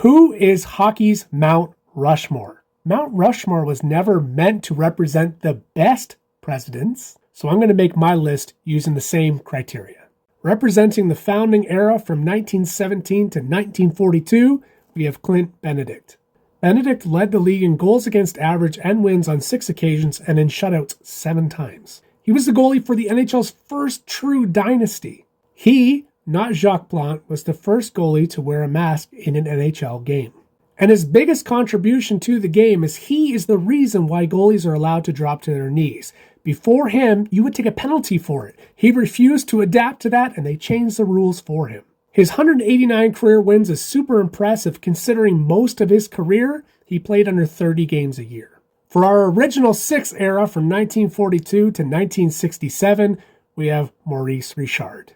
Who is hockey's Mount Rushmore? Mount Rushmore was never meant to represent the best presidents, so I'm going to make my list using the same criteria. Representing the founding era from 1917 to 1942, we have Clint Benedict. Benedict led the league in goals against average and wins on 6 occasions and in shutouts 7 times. He was the goalie for the NHL's first true dynasty. He, not Jacques Plante, was the first goalie to wear a mask in an NHL game. And his biggest contribution to the game is he is the reason why goalies are allowed to drop to their knees. Before him, you would take a penalty for it. He refused to adapt to that, and they changed the rules for him. His 189 career wins is super impressive considering most of his career, he played under 30 games a year. For our original 6 era from 1942 to 1967, we have Maurice Rashard.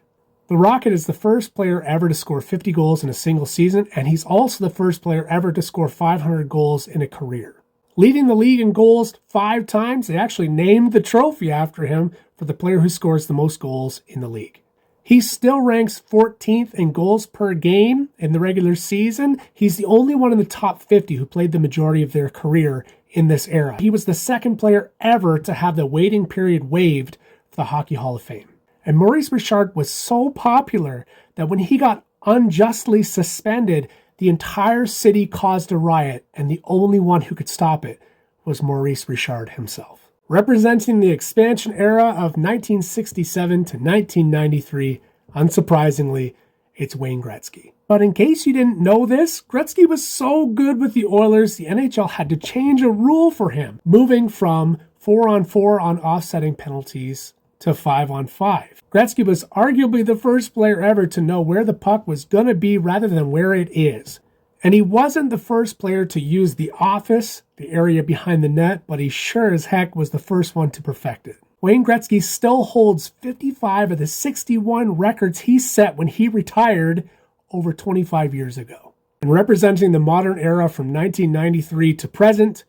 The Rocket is the first player ever to score 50 goals in a single season, and he's also the first player ever to score 500 goals in a career. Leading the league in goals 5 times, they actually named the trophy after him for the player who scores the most goals in the league. He still ranks 14th in goals per game in the regular season. He's the only one in the top 50 who played the majority of their career in this era. He was the second player ever to have the waiting period waived for the Hockey Hall of Fame. And Maurice Rashard was so popular that when he got unjustly suspended, the entire city caused a riot, and the only one who could stop it was Maurice Rashard himself. Representing the expansion era of 1967 to 1993, unsurprisingly, it's Wayne Gretzky. But in case you didn't know this, Gretzky was so good with the Oilers, the NHL had to change a rule for him, moving from 4-on-4 on offsetting penalties to 5-on-5. Gretzky was arguably the first player ever to know where the puck was going to be rather than where it is. And he wasn't the first player to use the office, the area behind the net, but he sure as heck was the first one to perfect it. Wayne Gretzky still holds 55 of the 61 records he set when he retired over 25 years ago. And representing the modern era from 1993 to present,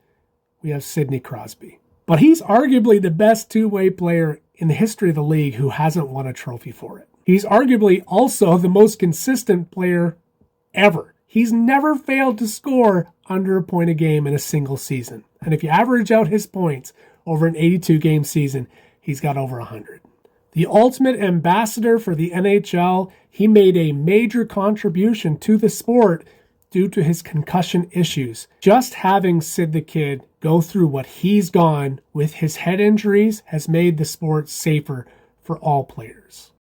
we have Sidney Crosby. But he's arguably the best two-way player in the history of the league who hasn't won a trophy for it. He's arguably also the most consistent player ever. He's never failed to score under a point a game in a single season. And if you average out his points over an 82-game season, he's got over 100. The ultimate ambassador for the NHL, he made a major contribution to the sport due to his concussion issues. Just having Sid the Kid go through what he's gone with his head injuries has made the sport safer for all players.